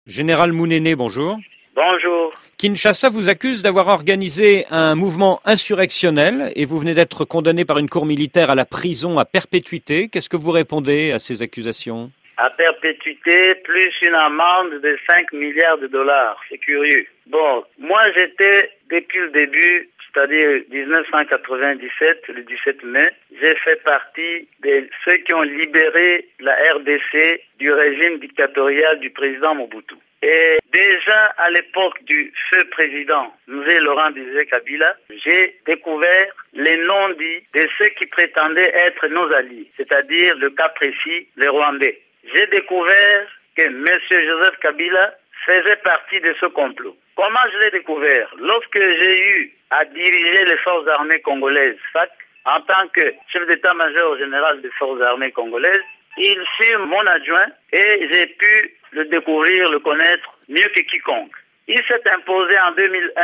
Général Mounene, bonjour. Bonjour. Kinshasa vous accuse d'avoir organisé un mouvement insurrectionnel et vous venez d'être condamné par une cour militaire à la prison à perpétuité. Qu'est-ce que vous répondez à ces accusations? À perpétuité, plus une amende de 5 milliards de dollars. C'est curieux. Bon, moi j'étais depuis le début, c'est-à-dire 1997, le 17 mai, j'ai fait partie de ceux qui ont libéré la RDC du régime dictatorial du président Mobutu. Et déjà à l'époque du feu président Mzee Laurent Désiré Kabila, j'ai découvert les noms dits de ceux qui prétendaient être nos alliés, c'est-à-dire le cas précis, les Rwandais. J'ai découvert que M. Joseph Kabila faisait partie de ce complot. Comment je l'ai découvert? Lorsque j'ai eu à diriger les forces armées congolaises, FAC, en tant que chef d'état-major général des forces armées congolaises, il fut mon adjoint et j'ai pu le découvrir, le connaître mieux que quiconque. Il s'est imposé en 2001,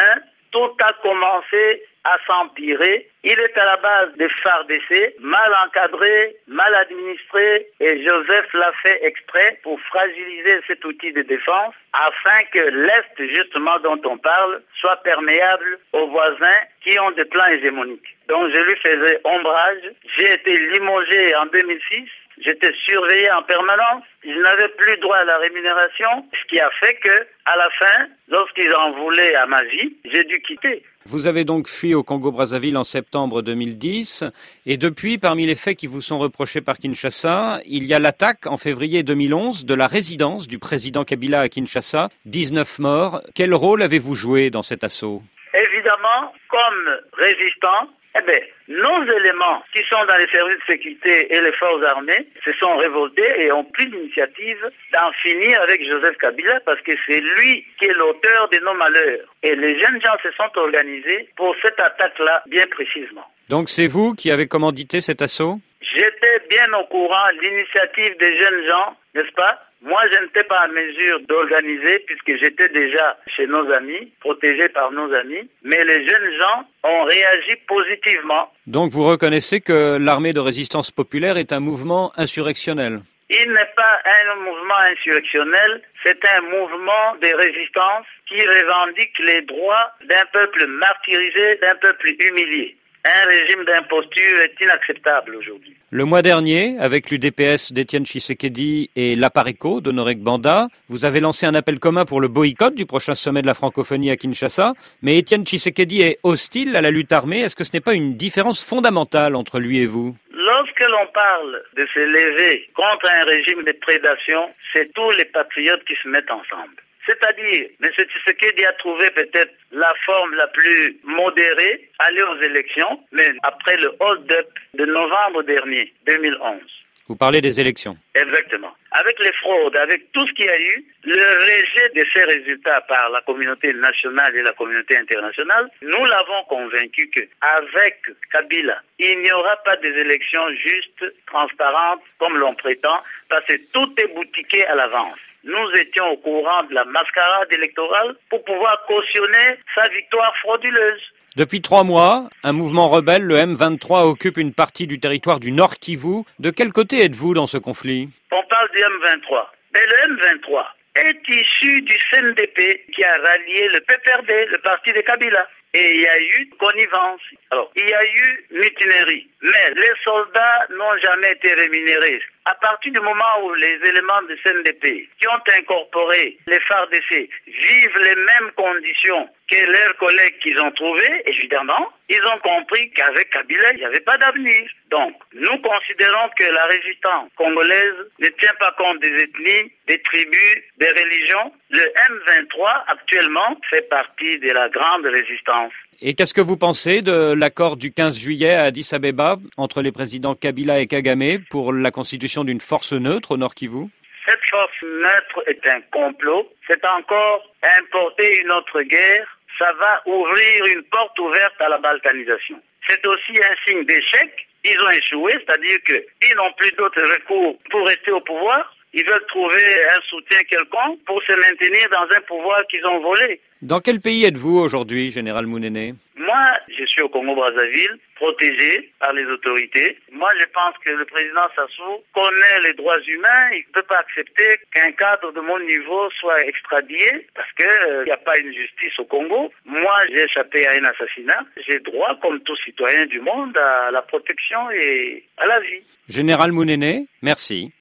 tout a commencé à s'empirer. Il est à la base des FARDC, mal encadré, mal administré, et Joseph l'a fait exprès pour fragiliser cet outil de défense afin que l'Est, justement, dont on parle, soit perméable aux voisins qui ont des plans hégémoniques. Donc je lui faisais ombrage. J'ai été limogé en 2006. J'étais surveillé en permanence. Je n'avais plus droit à la rémunération, ce qui a fait que, à la fin, lorsqu'ils en voulaient à ma vie, j'ai dû quitter. Vous avez donc fui au Congo-Brazzaville en septembre 2010 et depuis, parmi les faits qui vous sont reprochés par Kinshasa, il y a l'attaque en février 2011 de la résidence du président Kabila à Kinshasa, 19 morts. Quel rôle avez-vous joué dans cet assaut? Évidemment, comme résistant, nos éléments qui sont dans les services de sécurité et les forces armées se sont révoltés et ont pris l'initiative d'en finir avec Joseph Kabila parce que c'est lui qui est l'auteur de nos malheurs. Et les jeunes gens se sont organisés pour cette attaque-là bien précisément. Donc c'est vous qui avez commandité cet assaut? J'étais bien au courant de l'initiative des jeunes gens, n'est-ce pas? Moi, je n'étais pas en mesure d'organiser puisque j'étais déjà chez nos amis, protégé par nos amis. Mais les jeunes gens ont réagi positivement. Donc vous reconnaissez que l'armée de résistance populaire est un mouvement insurrectionnel? Il n'est pas un mouvement insurrectionnel, c'est un mouvement de résistance qui revendique les droits d'un peuple martyrisé, d'un peuple humilié. Un régime d'imposture est inacceptable aujourd'hui. Le mois dernier, avec l'UDPS d'Étienne Tshisekedi et l'Apareco d'Honoré Gbanda, vous avez lancé un appel commun pour le boycott du prochain sommet de la francophonie à Kinshasa. Mais Étienne Tshisekedi est hostile à la lutte armée. Est-ce que ce n'est pas une différence fondamentale entre lui et vous? Lorsque l'on parle de se lever contre un régime de prédation, c'est tous les patriotes qui se mettent ensemble. C'est-à-dire, M. Tshisekedi a trouvé peut-être la forme la plus modérée, aller aux élections, mais après le hold-up de novembre dernier, 2011. Vous parlez des élections. Exactement. Avec les fraudes, avec tout ce qu'il y a eu, le rejet de ces résultats par la communauté nationale et la communauté internationale, nous l'avons convaincu qu'avec Kabila, il n'y aura pas des élections justes, transparentes, comme l'on prétend, parce que tout est boutiqué à l'avance. Nous étions au courant de la mascarade électorale pour pouvoir cautionner sa victoire frauduleuse. Depuis 3 mois, un mouvement rebelle, le M23, occupe une partie du territoire du Nord Kivu. De quel côté êtes-vous dans ce conflit? On parle du M23. Mais le M23 est issu du CNDP qui a rallié le PPRD, le parti de Kabila. Et il y a eu connivence. Alors, il y a eu mutinerie. Mais les soldats n'ont jamais été rémunérés. À partir du moment où les éléments du CNDP qui ont incorporé les FARDC vivent les mêmes conditions que leurs collègues qu'ils ont trouvés, évidemment, ils ont compris qu'avec Kabila, il n'y avait pas d'avenir. Donc, nous considérons que la résistance congolaise ne tient pas compte des ethnies, des tribus, des religions. Le M23, actuellement, fait partie de la grande résistance. Et qu'est-ce que vous pensez de l'accord du 15 juillet à Addis Abeba entre les présidents Kabila et Kagame pour la constitution d'une force neutre au Nord Kivu? Cette force neutre est un complot. C'est encore importer une autre guerre. Ça va ouvrir une porte ouverte à la balkanisation. C'est aussi un signe d'échec. Ils ont échoué, c'est-à-dire qu'ils n'ont plus d'autres recours pour rester au pouvoir. Ils veulent trouver un soutien quelconque pour se maintenir dans un pouvoir qu'ils ont volé. Dans quel pays êtes-vous aujourd'hui, Général Mounene? Moi, je suis au Congo-Brazzaville, protégé par les autorités. Moi, je pense que le président Sassou connaît les droits humains. Il ne peut pas accepter qu'un cadre de mon niveau soit extradé parce qu'il n'y a pas une justice au Congo. Moi, j'ai échappé à un assassinat. J'ai droit, comme tout citoyen du monde, à la protection et à la vie. Général Mounene, merci.